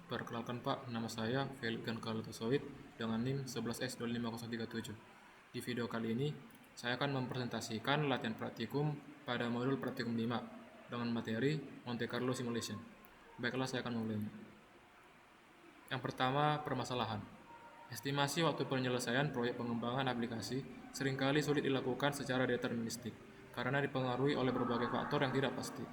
Perkenalkan Pak, nama saya Felix Gankalotosoid dengan NIM 11S25037. Di video kali ini, saya akan mempresentasikan latihan praktikum pada modul praktikum 5 dengan materi Monte Carlo Simulation. Baiklah, saya akan memulai. Yang pertama, permasalahan. Estimasi waktu penyelesaian proyek pengembangan aplikasi seringkali sulit dilakukan secara deterministik karena dipengaruhi oleh berbagai faktor yang tidak pasti.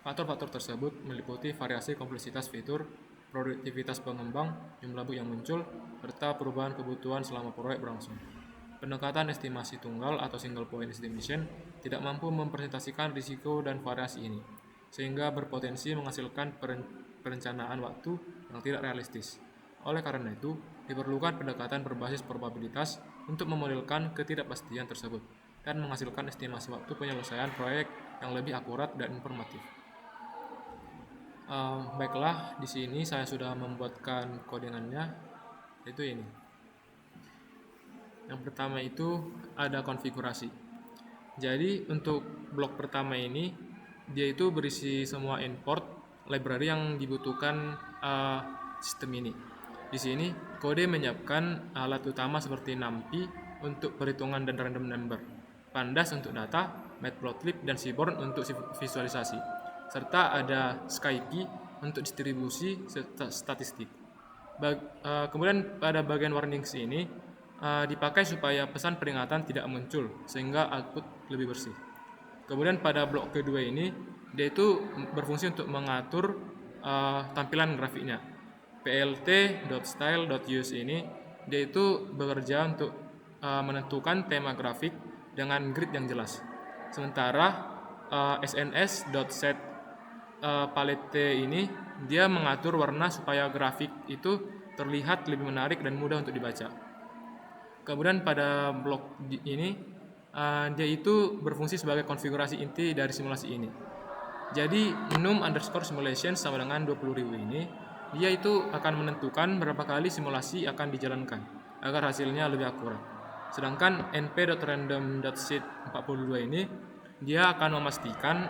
Faktor-faktor tersebut meliputi variasi kompleksitas fitur, produktivitas pengembang, jumlah bug yang muncul, serta perubahan kebutuhan selama proyek berlangsung. Pendekatan estimasi tunggal atau single point estimation tidak mampu mempresentasikan risiko dan variasi ini, sehingga berpotensi menghasilkan perencanaan waktu yang tidak realistis. Oleh karena itu, diperlukan pendekatan berbasis probabilitas untuk memodelkan ketidakpastian tersebut dan menghasilkan estimasi waktu penyelesaian proyek yang lebih akurat dan informatif. Baiklah, di sini saya sudah membuatkan kodingannya, yaitu ini. Yang pertama itu ada konfigurasi. Jadi untuk blok pertama ini, dia itu berisi semua import library yang dibutuhkan sistem ini. Di sini kode menyiapkan alat utama seperti NumPy untuk perhitungan dan random number, Pandas untuk data, Matplotlib dan Seaborn untuk visualisasi, serta ada SkyPy untuk distribusi statistik. Kemudian pada bagian warnings ini dipakai supaya pesan peringatan tidak muncul sehingga output lebih bersih. Kemudian pada blok kedua ini dia itu berfungsi untuk mengatur tampilan grafiknya. plt.style.use ini dia itu bekerja untuk menentukan tema grafik dengan grid yang jelas. Sementara sns.set palette ini dia mengatur warna supaya grafik itu terlihat lebih menarik dan mudah untuk dibaca. Kemudian pada blok ini dia itu berfungsi sebagai konfigurasi inti dari simulasi ini. Jadi num_simulation sama dengan 20.000 ini dia itu akan menentukan berapa kali simulasi akan dijalankan agar hasilnya lebih akurat. Sedangkan np.random.seed42 ini dia akan memastikan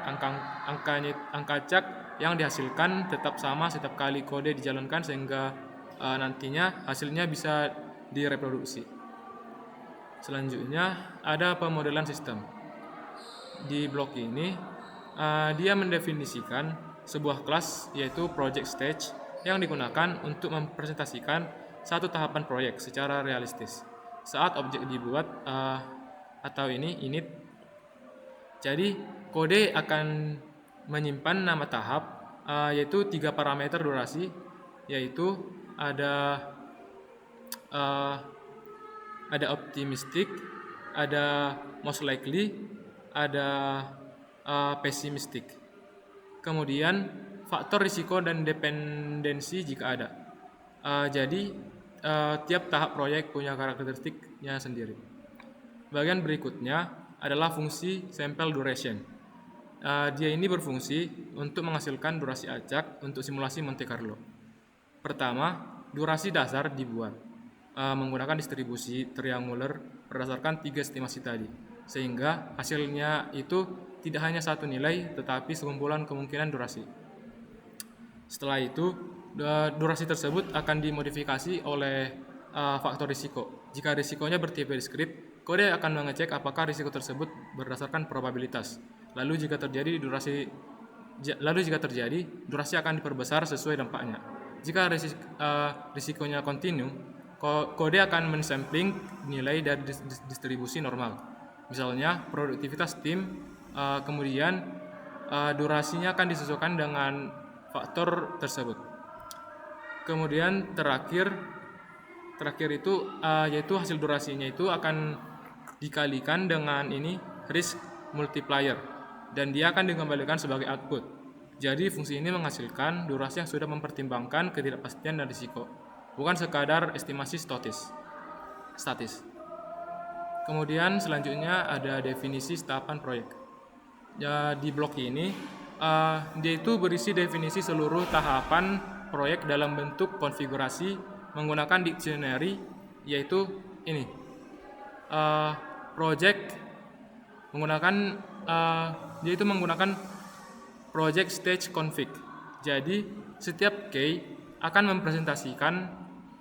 angka cak yang dihasilkan tetap sama setiap kali kode dijalankan sehingga nantinya hasilnya bisa direproduksi. Selanjutnya ada pemodelan sistem. Di blok ini dia mendefinisikan sebuah kelas yaitu project stage yang digunakan untuk mempresentasikan satu tahapan proyek secara realistis saat objek dibuat atau ini init. Jadi kode akan menyimpan nama tahap yaitu 3 parameter durasi, yaitu ada optimistic, ada most likely, ada pessimistic. Kemudian faktor risiko dan dependensi jika ada. Jadi tiap tahap proyek punya karakteristiknya sendiri. Bagian berikutnya adalah fungsi sample duration. Dia ini berfungsi untuk menghasilkan durasi acak untuk simulasi Monte Carlo. Pertama, durasi dasar dibuat menggunakan distribusi triangular berdasarkan 3 estimasi tadi, sehingga hasilnya itu tidak hanya satu nilai tetapi sekumpulan kemungkinan durasi. Setelah itu durasi tersebut akan dimodifikasi oleh faktor risiko. Jika risikonya bertipe discrete, kode akan mengecek apakah risiko tersebut berdasarkan probabilitas. Lalu jika terjadi durasi akan diperbesar sesuai dampaknya. Jika risikonya kontinu, kode akan mensampling nilai dari distribusi normal. Misalnya produktivitas tim, kemudian durasinya akan disesuaikan dengan faktor tersebut. Kemudian terakhir itu yaitu hasil durasinya itu akan dikalikan dengan ini risk multiplier dan dia akan dikembalikan sebagai output. Jadi fungsi ini menghasilkan durasi yang sudah mempertimbangkan ketidakpastian dan risiko, bukan sekadar estimasi statis. Kemudian selanjutnya ada definisi tahapan proyek. Ya, di blok ini dia itu berisi definisi seluruh tahapan proyek dalam bentuk konfigurasi menggunakan dictionary, yaitu ini project menggunakan project stage config. Jadi setiap key akan mempresentasikan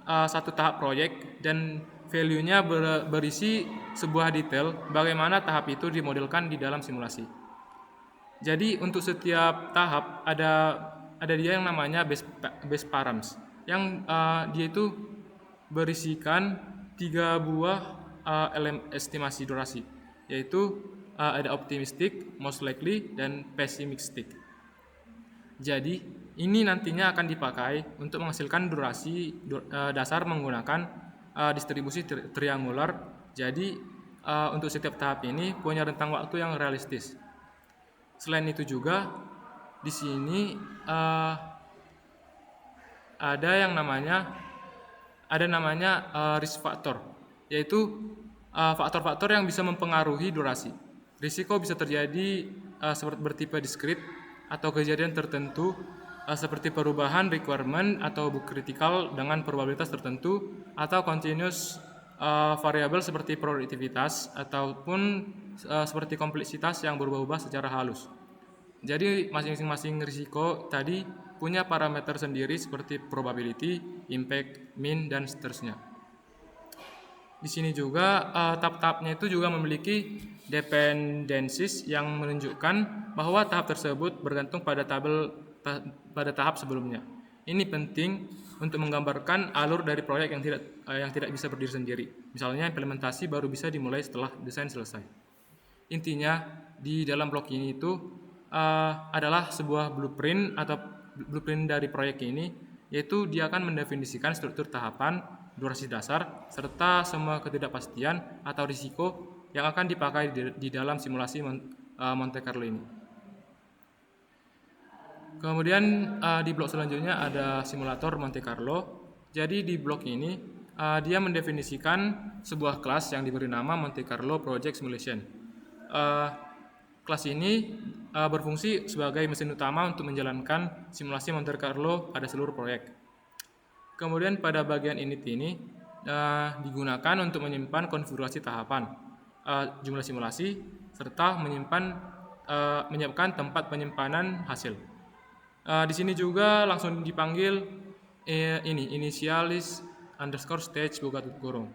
satu tahap proyek dan value-nya berisi sebuah detail bagaimana tahap itu dimodelkan di dalam simulasi. Jadi untuk setiap tahap ada dia yang namanya base params, yang dia itu berisikan 3 buah estimasi durasi, yaitu ada optimistic, most likely, dan pessimistic. Jadi ini nantinya akan dipakai untuk menghasilkan durasi dasar menggunakan distribusi triangular. Jadi untuk setiap tahap ini punya rentang waktu yang realistis. Selain itu juga di sini ada namanya risk factor, yaitu faktor-faktor yang bisa mempengaruhi durasi. Risiko bisa terjadi seperti bertipe diskrit atau kejadian tertentu seperti perubahan requirement atau bug kritikal dengan probabilitas tertentu, atau continuous variabel seperti produktivitas ataupun seperti kompleksitas yang berubah-ubah secara halus. Jadi masing-masing risiko tadi punya parameter sendiri seperti probability, impact, mean, dan seterusnya. Di sini juga tahap-tahapnya itu juga memiliki dependencies yang menunjukkan bahwa tahap tersebut bergantung pada tahap sebelumnya. Ini penting untuk menggambarkan alur dari proyek yang tidak bisa berdiri sendiri. Misalnya implementasi baru bisa dimulai setelah desain selesai. Intinya di dalam blok ini itu adalah sebuah blueprint dari proyek ini, yaitu dia akan mendefinisikan struktur tahapan, durasi dasar, serta semua ketidakpastian atau risiko yang akan dipakai di dalam simulasi Monte Carlo ini. Kemudian di blok selanjutnya ada simulator Monte Carlo. Jadi di blok ini dia mendefinisikan sebuah kelas yang diberi nama Monte Carlo Project Simulation. Kelas ini berfungsi sebagai mesin utama untuk menjalankan simulasi Monte Carlo pada seluruh proyek. Kemudian pada bagian init ini digunakan untuk menyimpan konfigurasi tahapan, jumlah simulasi, serta menyiapkan tempat penyimpanan hasil. Di sini juga langsung dipanggil initialis _ stage buka tutup kurung,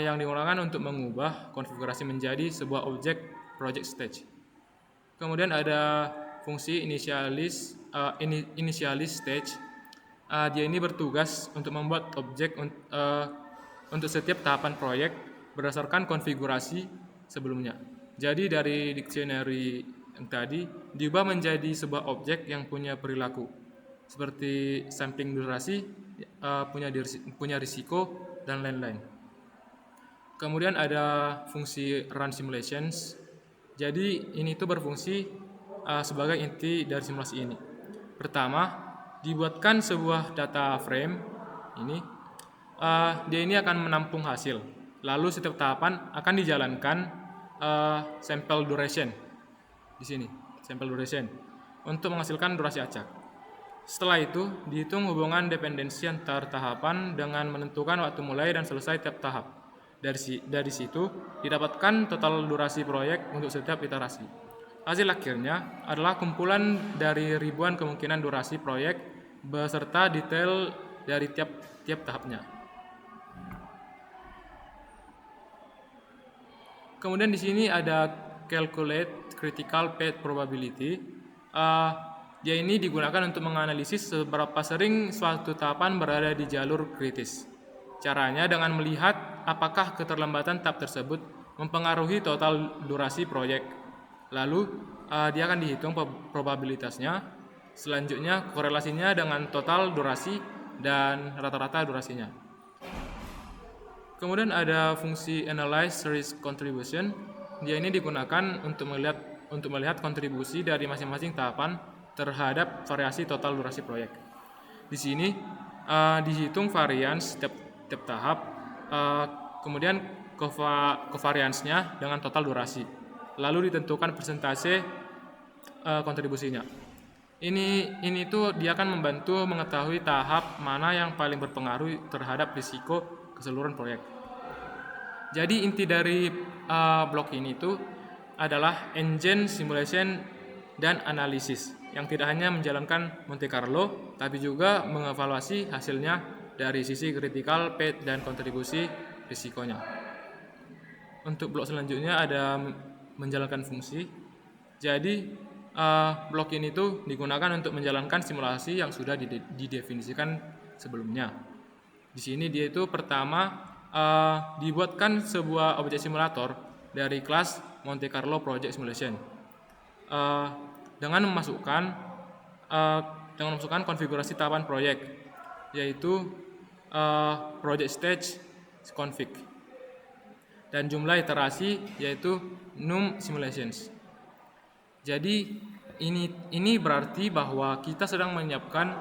yang digunakan untuk mengubah konfigurasi menjadi sebuah objek project stage. Kemudian ada fungsi initialis stage. Dia ini bertugas untuk membuat objek untuk setiap tahapan proyek berdasarkan konfigurasi sebelumnya. Jadi dari dictionary yang tadi diubah menjadi sebuah objek yang punya perilaku seperti sampling durasi, punya risiko, dan lain-lain. Kemudian ada fungsi run simulations. Jadi ini tuh berfungsi sebagai inti dari simulasi ini. Pertama, dibuatkan sebuah data frame ini. Dia ini akan menampung hasil. Lalu setiap tahapan akan dijalankan sample duration di sini, sample duration untuk menghasilkan durasi acak. Setelah itu dihitung hubungan dependensi antar tahapan dengan menentukan waktu mulai dan selesai tiap tahap. Dari situ didapatkan total durasi proyek untuk setiap iterasi. Hasil akhirnya adalah kumpulan dari ribuan kemungkinan durasi proyek beserta detail dari tiap tahapnya. Kemudian di sini ada calculate critical path probability. Dia ini digunakan untuk menganalisis seberapa sering suatu tahapan berada di jalur kritis. Caranya dengan melihat apakah keterlambatan tahap tersebut mempengaruhi total durasi proyek. Lalu dia akan dihitung probabilitasnya. Selanjutnya korelasinya dengan total durasi dan rata-rata durasinya. Kemudian ada fungsi analyze risk contribution. Dia ini digunakan untuk melihat kontribusi dari masing-masing tahapan terhadap variasi total durasi proyek. Di sini dihitung varians setiap tahap, kemudian covariance-nya dengan total durasi, lalu ditentukan persentase kontribusinya. Ini tuh dia akan membantu mengetahui tahap mana yang paling berpengaruh terhadap risiko keseluruhan proyek. Jadi inti dari blok ini tuh adalah engine, simulation, dan analisis. yang tidak hanya menjalankan Monte Carlo, tapi juga mengevaluasi hasilnya dari sisi kritikal, path, dan kontribusi risikonya. Untuk blok selanjutnya ada menjalankan fungsi. Jadi blok ini tuh digunakan untuk menjalankan simulasi yang sudah didefinisikan sebelumnya. Di sini dia itu pertama dibuatkan sebuah objek simulator dari kelas Monte Carlo Project Simulation dengan memasukkan konfigurasi tahapan proyek, yaitu project stage config, dan jumlah iterasi yaitu num simulations. Jadi ini berarti bahwa kita sedang menyiapkan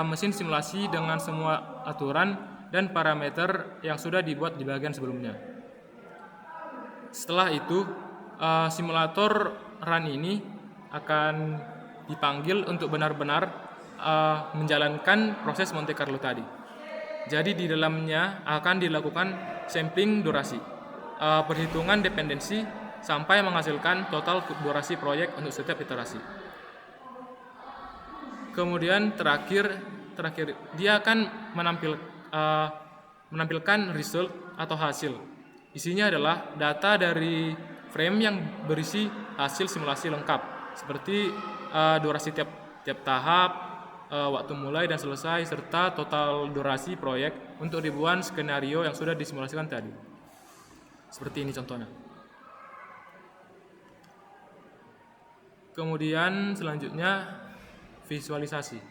mesin simulasi dengan semua aturan dan parameter yang sudah dibuat di bagian sebelumnya. Setelah itu, simulator run ini akan dipanggil untuk benar-benar menjalankan proses Monte Carlo tadi. Jadi di dalamnya akan dilakukan sampling durasi, perhitungan dependensi, sampai menghasilkan total durasi proyek untuk setiap iterasi. Kemudian terakhir dia akan menampilkan result atau hasil. Isinya adalah data dari frame yang berisi hasil simulasi lengkap, seperti durasi tiap tahap, waktu mulai dan selesai, serta total durasi proyek untuk ribuan skenario yang sudah disimulasikan tadi. Seperti ini contohnya. Kemudian selanjutnya visualisasi.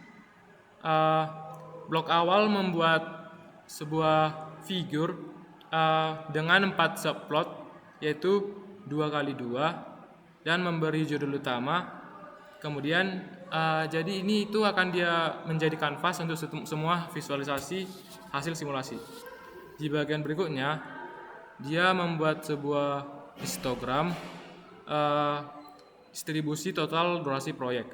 Blok awal membuat sebuah figur dengan 4 subplot, yaitu 2x2, dan memberi judul utama. Kemudian jadi ini itu akan dia menjadi kanvas untuk semua visualisasi hasil simulasi. Di bagian berikutnya dia membuat sebuah histogram distribusi total durasi proyek.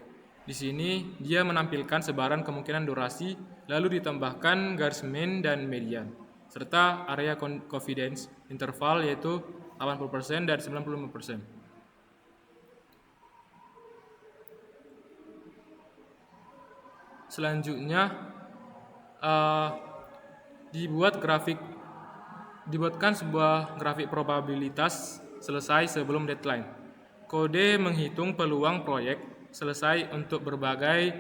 Di sini dia menampilkan sebaran kemungkinan durasi, lalu ditambahkan garis min dan median, serta area confidence interval yaitu 80% dan 95%. Selanjutnya dibuatkan sebuah grafik probabilitas selesai sebelum deadline. Kode menghitung peluang proyek selesai untuk berbagai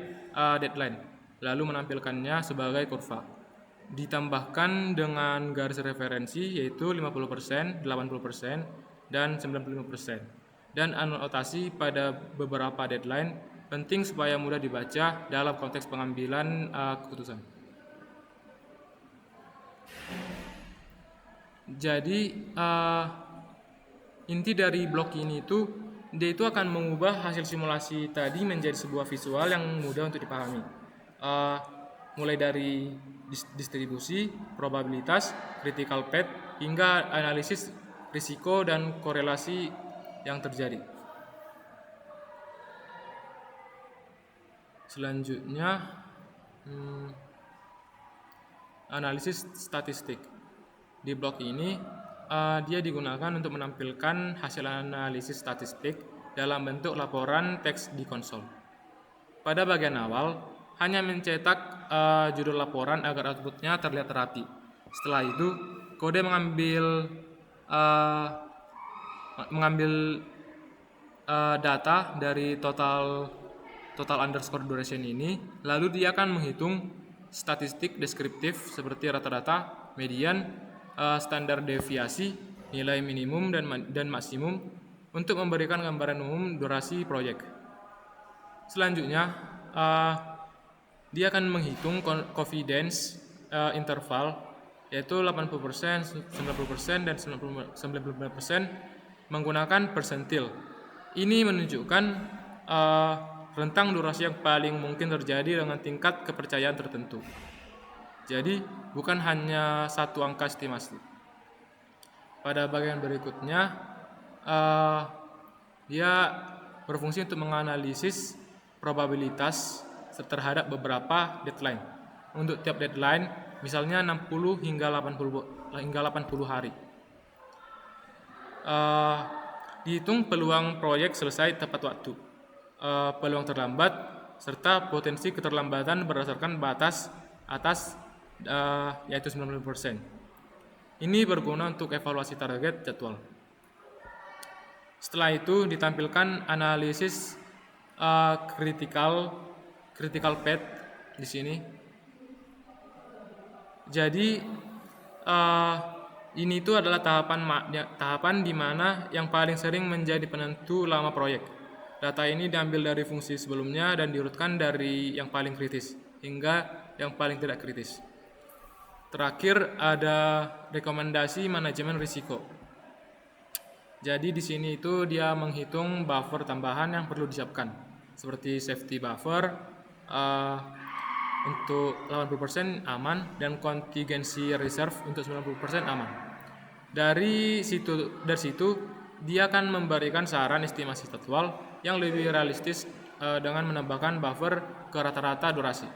deadline, lalu menampilkannya sebagai kurva. Ditambahkan dengan garis referensi yaitu 50%, 80%, dan 95%. Dan anotasi pada beberapa deadline penting supaya mudah dibaca dalam konteks pengambilan keputusan. Jadi inti dari blok ini dia itu akan mengubah hasil simulasi tadi menjadi sebuah visual yang mudah untuk dipahami. Mulai dari distribusi, probabilitas, critical path, hingga analisis risiko dan korelasi yang terjadi. Selanjutnya, analisis statistik. Di blok ini dia digunakan untuk menampilkan hasil analisis statistik dalam bentuk laporan teks di konsol. Pada bagian awal, hanya mencetak judul laporan agar outputnya terlihat rapi. Setelah itu, kode mengambil data dari total underscore duration ini, lalu dia akan menghitung statistik deskriptif seperti rata-rata, median, standar deviasi, nilai minimum dan maksimum untuk memberikan gambaran umum durasi proyek. Selanjutnya, dia akan menghitung confidence interval yaitu 80%, 90%, dan 95% menggunakan persentil. Ini menunjukkan rentang durasi yang paling mungkin terjadi dengan tingkat kepercayaan tertentu. Jadi, bukan hanya satu angka estimasi. Pada bagian berikutnya, dia berfungsi untuk menganalisis probabilitas terhadap beberapa deadline. Untuk tiap deadline, misalnya 60 hingga 80 hari. Dihitung peluang proyek selesai tepat waktu. peluang terlambat, serta potensi keterlambatan berdasarkan batas atas yaitu 90%. Ini berguna untuk evaluasi target jadwal. Setelah itu ditampilkan analisis critical path di sini. Jadi ini itu adalah tahapan di mana yang paling sering menjadi penentu lama proyek. Data ini diambil dari fungsi sebelumnya dan diurutkan dari yang paling kritis hingga yang paling tidak kritis. Terakhir ada rekomendasi manajemen risiko. Jadi di sini itu dia menghitung buffer tambahan yang perlu disiapkan, seperti safety buffer untuk 80% aman dan contingency reserve untuk 90% aman. Dari situ dia akan memberikan saran estimasi jadwal yang lebih realistis dengan menambahkan buffer ke rata-rata durasi.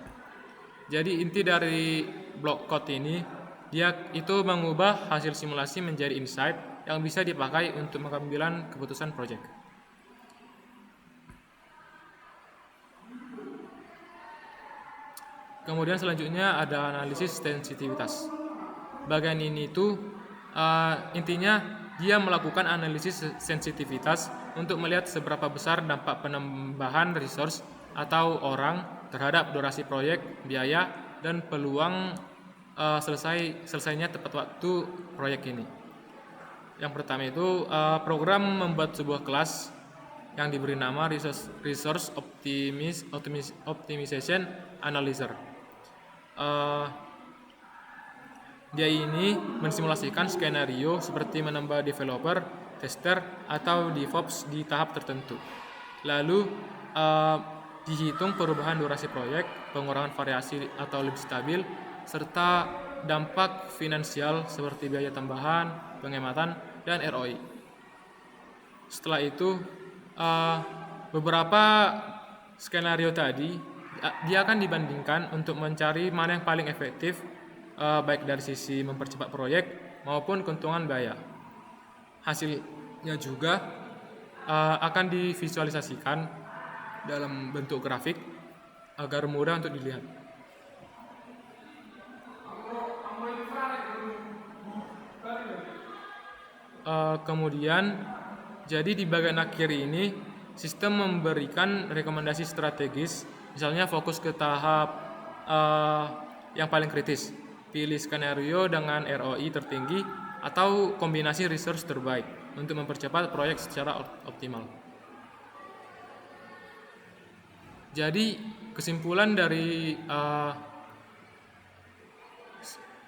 Jadi inti dari block code ini dia itu mengubah hasil simulasi menjadi insight yang bisa dipakai untuk mengambil keputusan proyek. Kemudian selanjutnya ada analisis sensitivitas. Bagian ini itu intinya dia melakukan analisis sensitivitas untuk melihat seberapa besar dampak penambahan resource atau orang terhadap durasi proyek, biaya, dan peluang selesainya tepat waktu proyek ini. Yang pertama itu program membuat sebuah kelas yang diberi nama Resource Optimization Analyzer. Dia ini mensimulasikan skenario seperti menambah developer, tester, atau DevOps di tahap tertentu. Lalu dihitung perubahan durasi proyek, pengurangan variasi atau lebih stabil, serta dampak finansial seperti biaya tambahan, penghematan, dan ROI. Setelah itu beberapa skenario tadi dia akan dibandingkan untuk mencari mana yang paling efektif, baik dari sisi mempercepat proyek maupun keuntungan biaya. Hasilnya juga akan divisualisasikan dalam bentuk grafik agar mudah untuk dilihat. Kemudian jadi di bagian akhir ini sistem memberikan rekomendasi strategis, misalnya fokus ke tahap yang paling kritis, pilih skenario dengan ROI tertinggi atau kombinasi resource terbaik untuk mempercepat proyek secara optimal. Jadi kesimpulan dari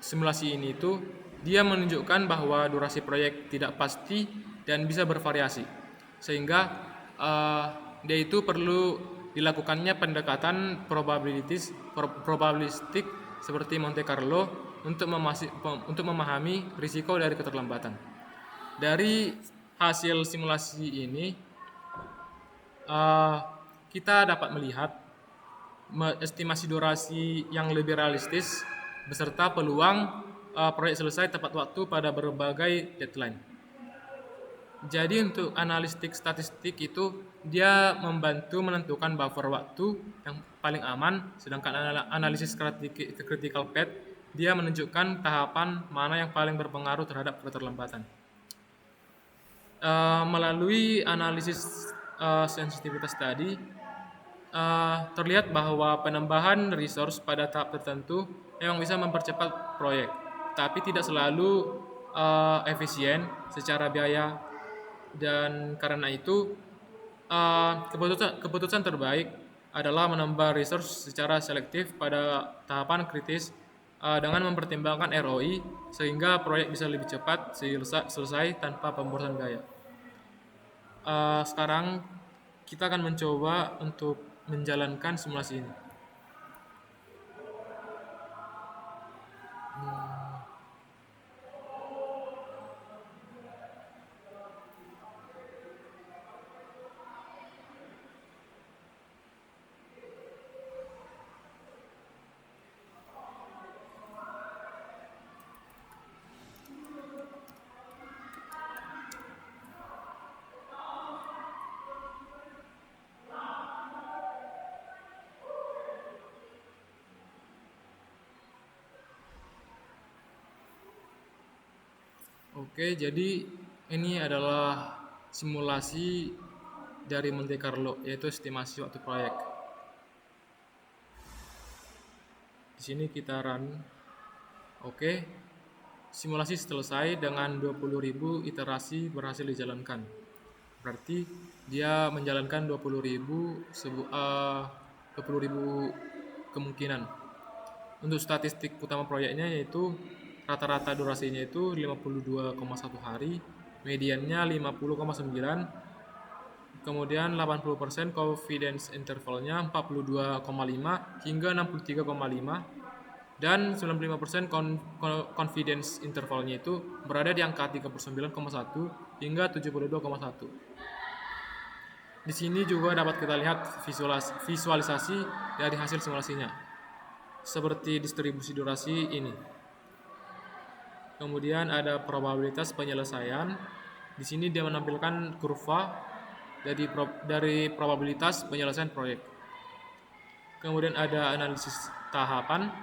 simulasi ini itu dia menunjukkan bahwa durasi proyek tidak pasti dan bisa bervariasi, sehingga dia itu perlu dilakukannya pendekatan probabilistik seperti Monte Carlo untuk memahami risiko dari keterlambatan. Dari hasil simulasi ini kita dapat melihat estimasi durasi yang lebih realistis beserta peluang proyek selesai tepat waktu pada berbagai deadline. Jadi untuk analitik statistik itu dia membantu menentukan buffer waktu yang paling aman, sedangkan analisis critical path dia menunjukkan tahapan mana yang paling berpengaruh terhadap keterlambatan. Melalui analisis sensitivitas tadi terlihat bahwa penambahan resource pada tahap tertentu memang bisa mempercepat proyek, tapi tidak selalu efisien secara biaya, dan karena itu keputusan terbaik adalah menambah resource secara selektif pada tahapan kritis dengan mempertimbangkan ROI sehingga proyek bisa lebih cepat selesai tanpa pemborosan biaya. Sekarang kita akan mencoba untuk menjalankan simulasi ini. Oke, jadi ini adalah simulasi dari Monte Carlo, yaitu estimasi waktu proyek. Di sini kita run. Oke, simulasi selesai dengan 20.000 iterasi berhasil dijalankan. Berarti dia menjalankan 20.000 kemungkinan. Untuk statistik utama proyeknya yaitu rata-rata durasinya itu 52,1 hari, mediannya 50,9, kemudian 80% confidence intervalnya 42,5 hingga 63,5, dan 95% confidence intervalnya itu berada di angka 39,1 hingga 72,1. Di sini juga dapat kita lihat visualisasi dari hasil simulasinya, seperti distribusi durasi ini. Kemudian ada probabilitas penyelesaian. Di sini dia menampilkan kurva dari probabilitas penyelesaian proyek. Kemudian ada analisis tahapan.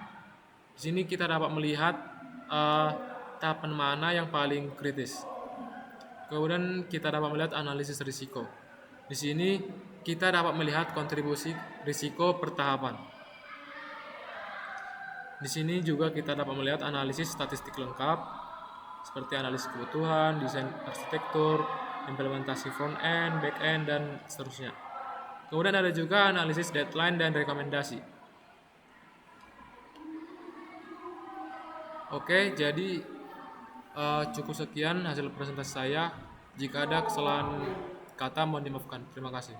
Di sini kita dapat melihat tahapan mana yang paling kritis. Kemudian kita dapat melihat analisis risiko. Di sini kita dapat melihat kontribusi risiko per tahapan. Di sini juga kita dapat melihat analisis statistik lengkap seperti analisis kebutuhan, desain arsitektur, implementasi front end, back end, dan seterusnya. Kemudian ada juga analisis deadline dan rekomendasi. Oke, jadi cukup sekian hasil presentasi saya. Jika ada kesalahan kata mohon dimaafkan. Terima kasih.